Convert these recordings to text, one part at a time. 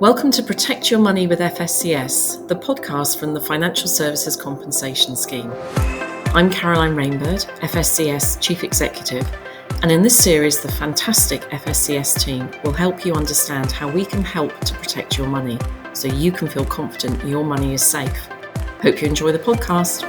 Welcome to Protect Your Money with FSCS, the podcast from the Financial Services Compensation Scheme. I'm Caroline Rainbird, FSCS Chief Executive, and in this series, the fantastic FSCS team will help you understand how we can help to protect your money so you can feel confident your money is safe. Hope you enjoy the podcast.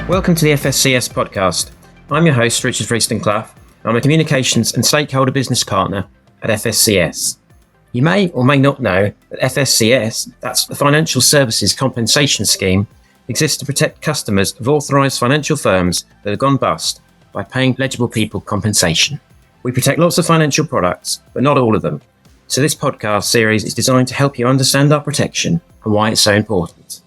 Welcome to the FSCS podcast. I'm your host, Richard Freeston-Clough. I'm a communications and stakeholder business partner at FSCS. You may or may not know that FSCS, that's the Financial Services Compensation Scheme, exists to protect customers of authorised financial firms that have gone bust by paying legible people compensation. We protect lots of financial products, but not all of them. So this podcast series is designed to help you understand our protection and why it's so important.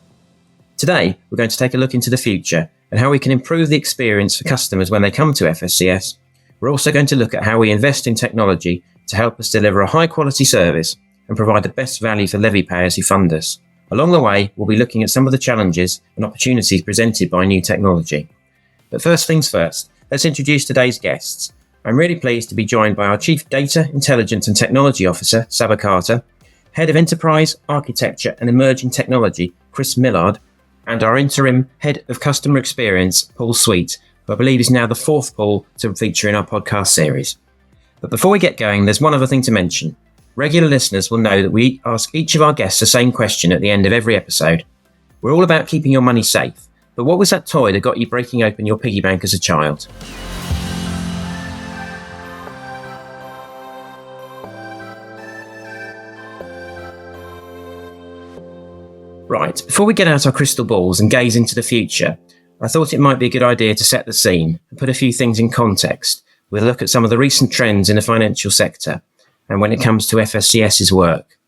Today, we're going to take a look into the future and how we can improve the experience for customers when they come to FSCS. We're also going to look at how we invest in technology to help us deliver a high quality service and provide the best value for levy payers who fund us. Along the way, we'll be looking at some of the challenges and opportunities presented by new technology. But first things first, let's introduce today's guests. I'm really pleased to be joined by our Chief Data, Intelligence and Technology Officer, Saba Carter, Head of Enterprise, Architecture and Emerging Technology, Chris Millard, and our interim Head of Customer Experience, Paul Sweet, who I believe is now the fourth Paul to feature in our podcast series. But before we get going, there's one other thing to mention. Regular listeners will know that we ask each of our guests the same question at the end of every episode. We're all about keeping your money safe, but what was that toy that got you breaking open your piggy bank as a child? Right, before we get out our crystal balls and gaze into the future, I thought it might be a good idea to set the scene and put a few things in context with a look at some of the recent trends in the financial sector and when it comes to FSCS's work.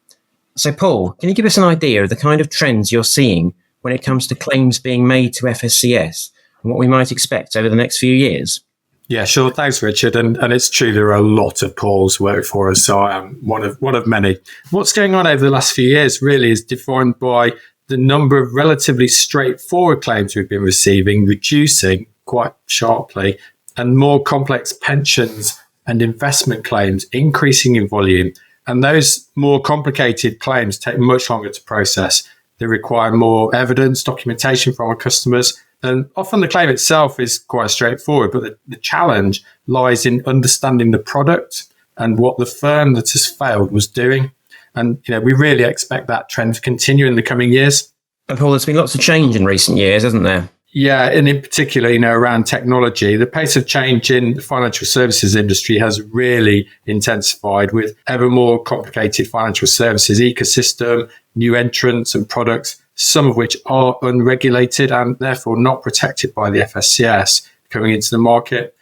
So Paul, can you give us an idea of the kind of trends you're seeing when it comes to claims being made to FSCS and what we might expect over the next few years? Yeah, sure. Thanks, Richard. And it's true, there are a lot of Pauls work for us, so I am one of many. What's going on over the last few years really is defined by the number of relatively straightforward claims we've been receiving, reducing quite sharply, and more complex pensions and investment claims increasing in volume. And those more complicated claims take much longer to process. They require more evidence, documentation from our customers. And often the claim itself is quite straightforward, but the challenge lies in understanding the product and what the firm that has failed was doing. And we really expect that trend to continue in the coming years. And Paul, there's been lots of change in recent years, hasn't there? Yeah, and in particular, around technology, the pace of change in the financial services industry has really intensified with ever more complicated financial services ecosystem, new entrants and products, some of which are unregulated and therefore not protected by the FSCS coming into the market.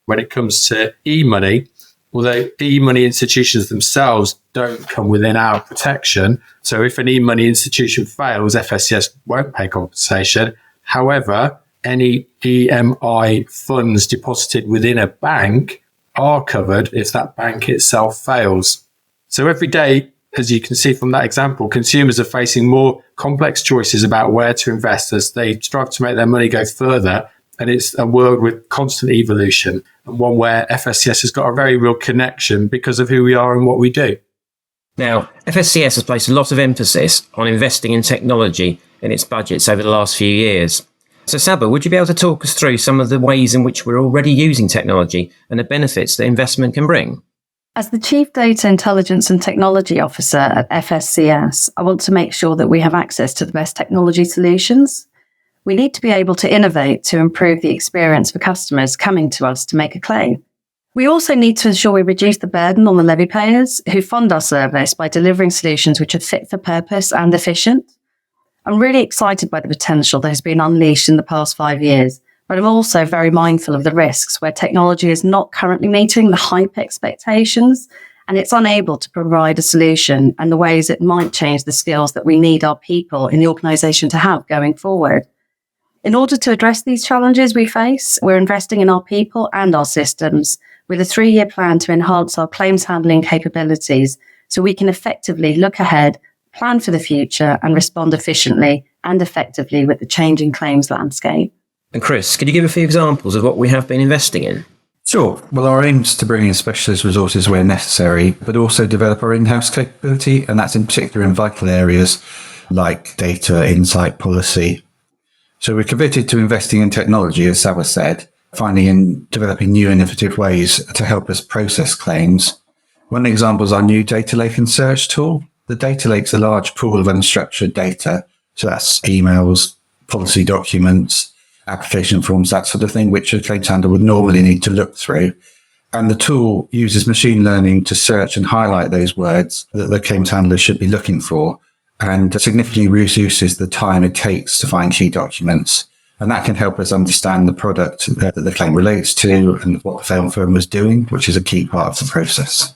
When it comes to e-money, although e-money institutions themselves don't come within our protection, so if an e-money institution fails, FSCS won't pay compensation. However, any EMI funds deposited within a bank are covered if that bank itself fails. So every day, as you can see from that example, consumers are facing more complex choices about where to invest as they strive to make their money go further. And it's a world with constant evolution and one where FSCS has got a very real connection because of who we are and what we do. Now, FSCS has placed a lot of emphasis on investing in technology in its budgets over the last few years. So Saba, would you be able to talk us through some of the ways in which we're already using technology and the benefits that investment can bring? As the Chief Data, Intelligence and Technology Officer at FSCS, I want to make sure that we have access to the best technology solutions. We need to be able to innovate to improve the experience for customers coming to us to make a claim. We also need to ensure we reduce the burden on the levy payers who fund our service by delivering solutions which are fit for purpose and efficient. I'm really excited by the potential that has been unleashed in the past 5 years, but I'm also very mindful of the risks where technology is not currently meeting the hype expectations and it's unable to provide a solution and the ways it might change the skills that we need our people in the organisation to have going forward. In order to address these challenges we face, we're investing in our people and our systems with a 3-year plan to enhance our claims handling capabilities so we can effectively look ahead, plan for the future and respond efficiently and effectively with the changing claims landscape. And Chris, could you give a few examples of what we have been investing in? Sure. Well, our aim is to bring in specialist resources where necessary, but also develop our in-house capability, and that's in particular in vital areas like data, insight, policy. So we're committed to investing in technology, as Saba said, finding and developing new innovative ways to help us process claims. One example is our new data lake and search tool. The data lake's a large pool of unstructured data. So that's emails, policy documents, application forms, that sort of thing, which a claims handler would normally need to look through. And the tool uses machine learning to search and highlight those words that the claims handler should be looking for, and significantly reduces the time it takes to find key documents. And that can help us understand the product that the claim relates to and what the firm was doing, which is a key part of the process.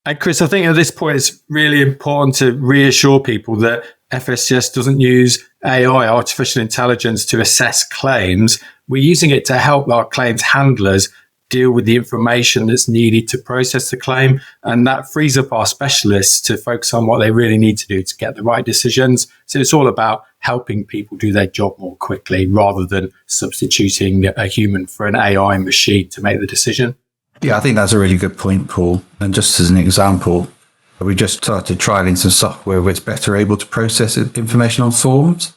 And Chris, I think at this point, it's really important to reassure people that FSCS doesn't use AI, artificial intelligence, to assess claims. We're using it to help our claims handlers deal with the information that's needed to process the claim. And that frees up our specialists to focus on what they really need to do to get the right decisions. So it's all about helping people do their job more quickly rather than substituting a human for an AI machine to make the decision. Yeah, I think that's a really good point, Paul. And just as an example, we just started trialing some software where it's better able to process information on forms.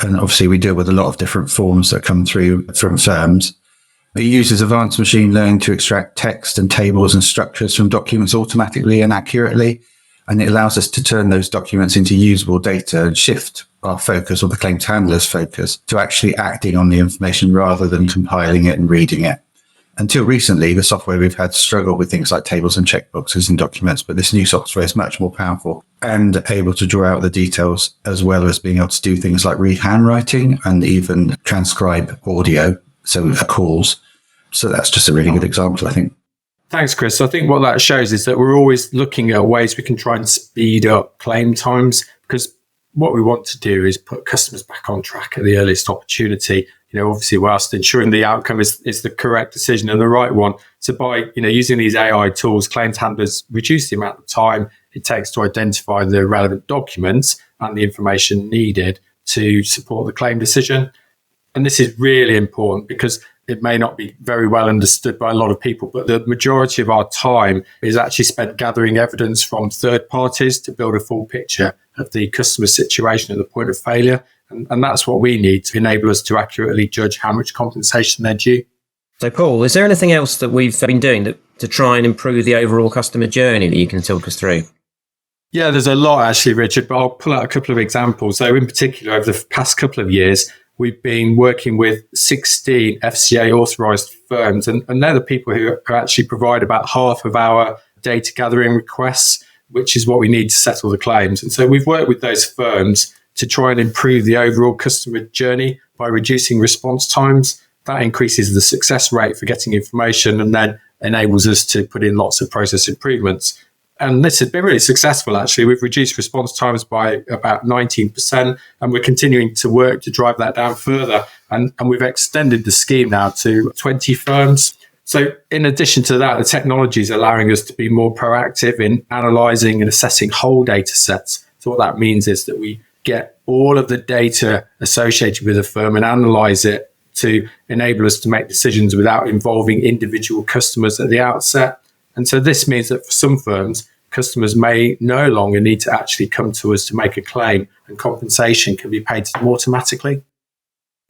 And obviously we deal with a lot of different forms that come through from firms. It uses advanced machine learning to extract text and tables and structures from documents automatically and accurately. And it allows us to turn those documents into usable data and shift our focus, or the claims handler's focus, to actually acting on the information rather than compiling it and reading it. Until recently, the software we've had struggled with things like tables and checkboxes in documents, but this new software is much more powerful and able to draw out the details, as well as being able to do things like read handwriting and even transcribe audio, so calls. So that's just a really good example, I think. Thanks, Chris. I think what that shows is that we're always looking at ways we can try and speed up claim times, because what we want to do is put customers back on track at the earliest opportunity. Obviously, whilst ensuring the outcome is the correct decision and the right one. So by, using these AI tools, claims handlers reduce the amount of time it takes to identify the relevant documents and the information needed to support the claim decision. And this is really important because it may not be very well understood by a lot of people, but the majority of our time is actually spent gathering evidence from third parties to build a full picture of the customer situation at the point of failure. And that's what we need to enable us to accurately judge how much compensation they're due. So, Paul, is there anything else that we've been doing to try and improve the overall customer journey that you can talk us through? Yeah, there's a lot actually, Richard, but I'll pull out a couple of examples. So in particular, over the past couple of years, we've been working with 16 FCA authorised firms, and they're the people who actually provide about half of our data gathering requests, which is what we need to settle the claims. And so we've worked with those firms to try and improve the overall customer journey by reducing response times. That increases the success rate for getting information and then enables us to put in lots of process improvements. And this has been really successful, actually. We've reduced response times by about 19%, and we're continuing to work to drive that down further. And we've extended the scheme now to 20 firms. So in addition to that, the technology is allowing us to be more proactive in analysing and assessing whole data sets. So what that means is that we get all of the data associated with a firm and analyse it to enable us to make decisions without involving individual customers at the outset. And so this means that for some firms, customers may no longer need to actually come to us to make a claim, and compensation can be paid to them automatically.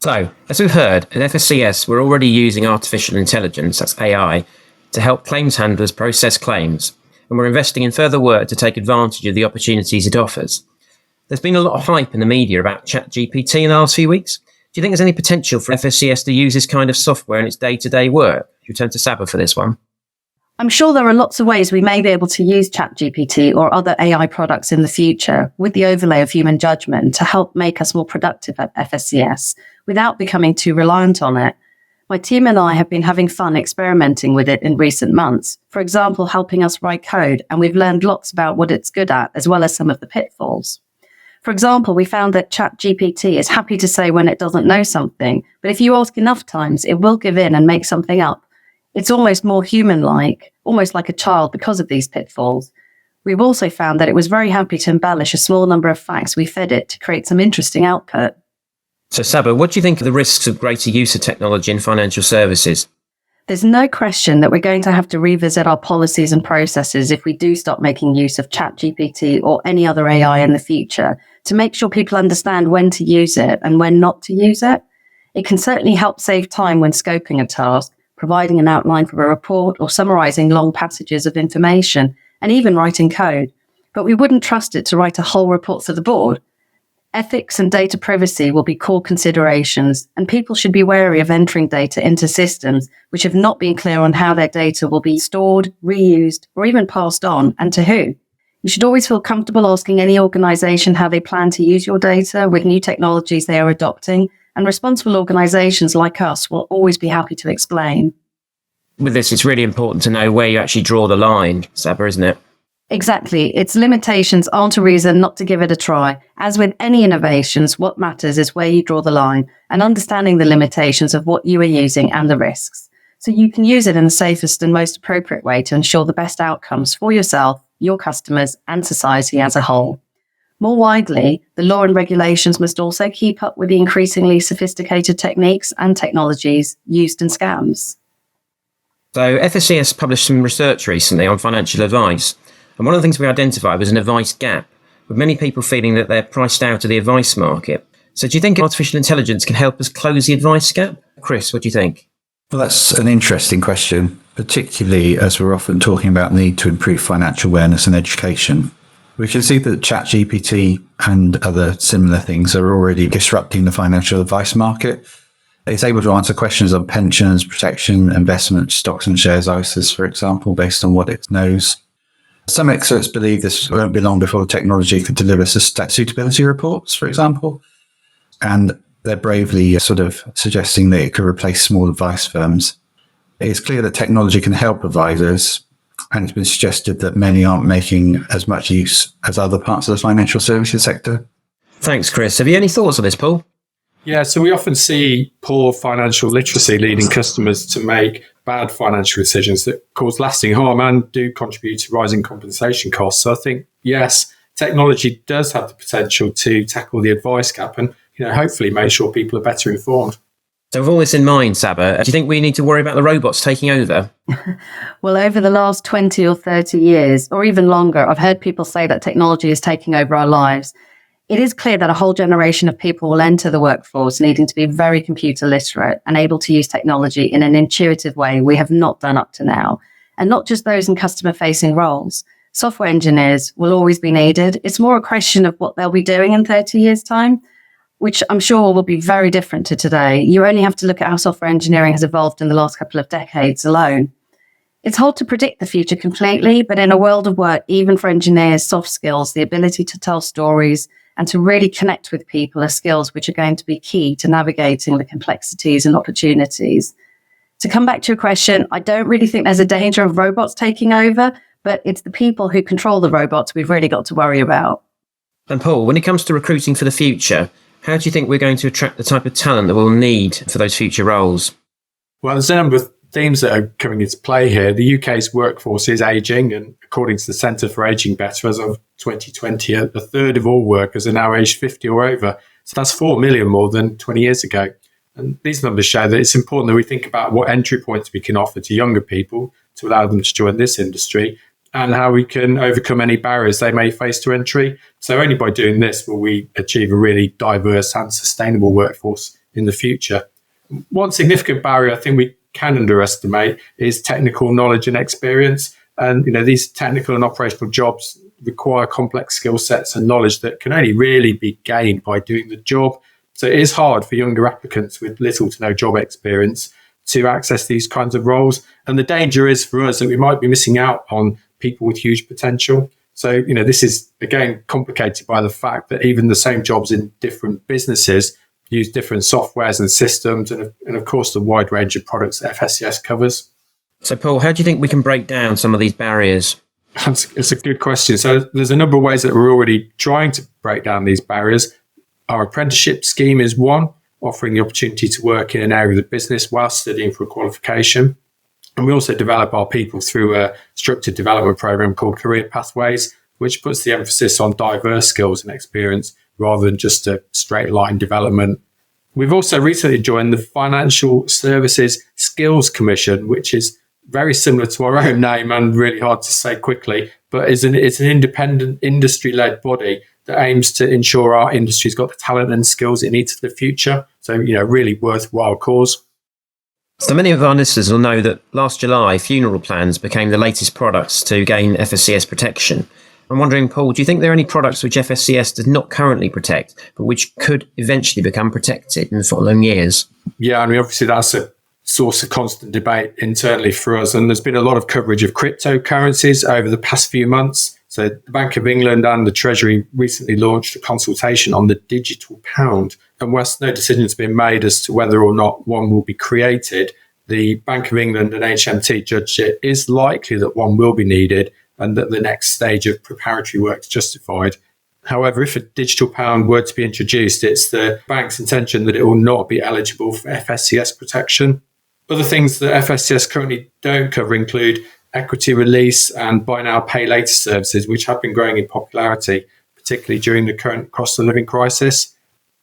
So, as we've heard, at FSCS, we're already using artificial intelligence, that's AI, to help claims handlers process claims, and we're investing in further work to take advantage of the opportunities it offers. There's been a lot of hype in the media about ChatGPT in the last few weeks. Do you think there's any potential for FSCS to use this kind of software in its day-to-day work? You turn to Saba for this one. I'm sure there are lots of ways we may be able to use ChatGPT or other AI products in the future with the overlay of human judgment to help make us more productive at FSCS without becoming too reliant on it. My team and I have been having fun experimenting with it in recent months, for example, helping us write code, and we've learned lots about what it's good at, as well as some of the pitfalls. For example, we found that ChatGPT is happy to say when it doesn't know something, but if you ask enough times, it will give in and make something up. It's almost more human-like, almost like a child because of these pitfalls. We've also found that it was very happy to embellish a small number of facts we fed it to create some interesting output. So Saba, what do you think are the risks of greater use of technology in financial services? There's no question that we're going to have to revisit our policies and processes if we do stop making use of ChatGPT or any other AI in the future to make sure people understand when to use it and when not to use it. It can certainly help save time when scoping a task, providing an outline for a report or summarizing long passages of information, and even writing code. But we wouldn't trust it to write a whole report for the board. Ethics and data privacy will be core considerations, and people should be wary of entering data into systems which have not been clear on how their data will be stored, reused, or even passed on, and to who. You should always feel comfortable asking any organization how they plan to use your data with new technologies they are adopting, and responsible organizations like us will always be happy to explain. With this, it's really important to know where you actually draw the line, Saba, isn't it? Exactly. Its limitations aren't a reason not to give it a try. As with any innovations, what matters is where you draw the line and understanding the limitations of what you are using and the risks. So you can use it in the safest and most appropriate way to ensure the best outcomes for yourself, your customers, and society as a whole. More widely, the law and regulations must also keep up with the increasingly sophisticated techniques and technologies used in scams. So FSCS published some research recently on financial advice. And one of the things we identified was an advice gap, with many people feeling that they're priced out of the advice market. So do you think artificial intelligence can help us close the advice gap? Chris, what do you think? Well, that's an interesting question, particularly as we're often talking about the need to improve financial awareness and education. We can see that ChatGPT and other similar things are already disrupting the financial advice market. It's able to answer questions on pensions, protection, investment, stocks and shares, ISAs, for example, based on what it knows. Some experts believe this won't be long before the technology could deliver suitability reports, for example. And they're bravely sort of suggesting that it could replace small advice firms. It's clear that technology can help advisors, and it's been suggested that many aren't making as much use as other parts of the financial services sector. Thanks, Chris. Have you any thoughts on this, Paul? Yeah, so we often see poor financial literacy leading customers to make bad financial decisions that cause lasting harm and do contribute to rising compensation costs. So I think, yes, technology does have the potential to tackle the advice gap and hopefully make sure people are better informed. So with all this in mind, Saba, do you think we need to worry about the robots taking over? Well, over the last 20 or 30 years, or even longer, I've heard people say that technology is taking over our lives. It is clear that a whole generation of people will enter the workforce needing to be very computer literate and able to use technology in an intuitive way we have not done up to now. And not just those in customer-facing roles. Software engineers will always be needed. It's more a question of what they'll be doing in 30 years' time, which I'm sure will be very different to today. You only have to look at how software engineering has evolved in the last couple of decades alone. It's hard to predict the future completely, but in a world of work, even for engineers, soft skills, the ability to tell stories, and to really connect with people are skills which are going to be key to navigating the complexities and opportunities. To come back to your question, I don't really think there's a danger of robots taking over, but it's the people who control the robots we've really got to worry about. And Paul, when it comes to recruiting for the future, how do you think we're going to attract the type of talent that we'll need for those future roles? Well, there's a number of themes that are coming into play here. The UK's workforce is ageing, and according to the Centre for Ageing Better, as of 2020, a third of all workers are now aged 50 or over. So that's 4 million more than 20 years ago. And these numbers show that it's important that we think about what entry points we can offer to younger people to allow them to join this industry and how we can overcome any barriers they may face to entry. So only by doing this will we achieve a really diverse and sustainable workforce in the future. One significant barrier I think we can underestimate is technical knowledge and experience. And, these technical and operational jobs require complex skill sets and knowledge that can only really be gained by doing the job. So it is hard for younger applicants with little to no job experience to access these kinds of roles. And the danger is for us that we might be missing out on people with huge potential. So, this is, again, complicated by the fact that even the same jobs in different businesses use different softwares and systems and of course, the wide range of products that FSCS covers. So, Paul, how do you think we can break down some of these barriers? It's a good question. So there's a number of ways that we're already trying to break down these barriers. Our apprenticeship scheme is one, offering the opportunity to work in an area of the business while studying for a qualification. And we also develop our people through a structured development program called Career Pathways, which puts the emphasis on diverse skills and experience rather than just a straight line development. We've also recently joined the Financial Services Skills Commission, which is very similar to our own name and really hard to say quickly, but it's an independent industry-led body that aims to ensure our industry's got the talent and skills it needs for the future. So, really worthwhile cause. So many of our listeners will know that last July, funeral plans became the latest products to gain FSCS protection. I'm wondering, Paul, do you think there are any products which FSCS does not currently protect, but which could eventually become protected in the following years? Yeah, obviously that's a source of constant debate internally for us. And there's been a lot of coverage of cryptocurrencies over the past few months. So the Bank of England and the Treasury recently launched a consultation on the digital pound. And whilst no decision has been made as to whether or not one will be created, the Bank of England and HMT judged it is likely that one will be needed and that the next stage of preparatory work is justified. However, if a digital pound were to be introduced, it's the bank's intention that it will not be eligible for FSCS protection. Other things that FSCS currently don't cover include equity release and buy now, pay later services, which have been growing in popularity, particularly during the current cost of living crisis.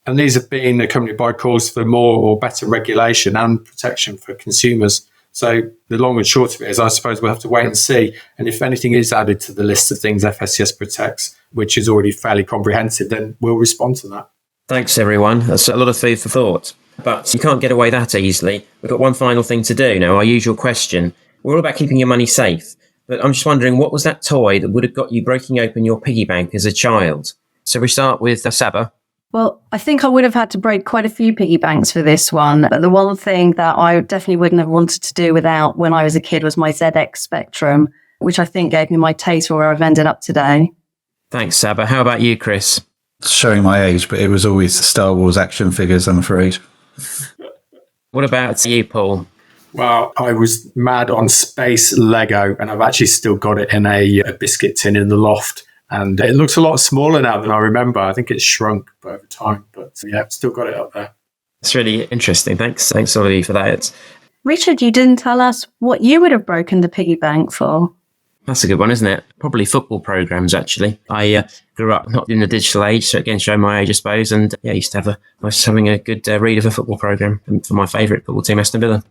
And these have been accompanied by calls for more or better regulation and protection for consumers. So the long and short of it is, I suppose we'll have to wait and see. And if anything is added to the list of things FSCS protects, which is already fairly comprehensive, then we'll respond to that. Thanks, everyone. That's a lot of food for thought. But you can't get away that easily. We've got one final thing to do now, our usual question. We're all about keeping your money safe. But I'm just wondering, what was that toy that would have got you breaking open your piggy bank as a child? So we start with Saba. Well, I think I would have had to break quite a few piggy banks for this one. The one thing that I definitely wouldn't have wanted to do without when I was a kid was my ZX Spectrum, which I think gave me my taste for where I've ended up today. Thanks, Saba. How about you, Chris? Showing my age, but it was always Star Wars action figures, I'm afraid. What about you, Paul? Well, I was mad on space Lego, and I've actually still got it in a biscuit tin in the loft. And it looks a lot smaller now than I remember. I think it's shrunk over time, but yeah, still got it up there. It's really interesting. Thanks, all of you for that. Richard, you didn't tell us what you would have broken the piggy bank for. That's a good one, isn't it? Probably football programs, actually. I grew up not in the digital age, so again, show my age, I suppose. And yeah, I used to have having a good read of a football program for my favourite football team, Aston Villa.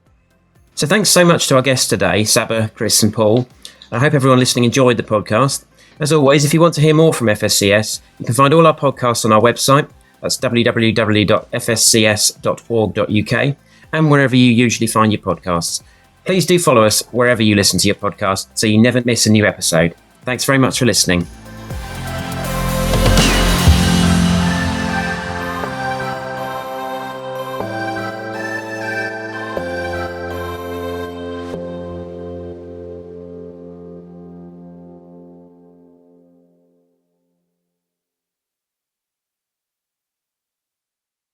So thanks so much to our guests today, Saba, Chris and Paul. I hope everyone listening enjoyed the podcast. As always, if you want to hear more from FSCS, you can find all our podcasts on our website. That's www.fscs.org.uk and wherever you usually find your podcasts. Please do follow us wherever you listen to your podcast so you never miss a new episode. Thanks very much for listening.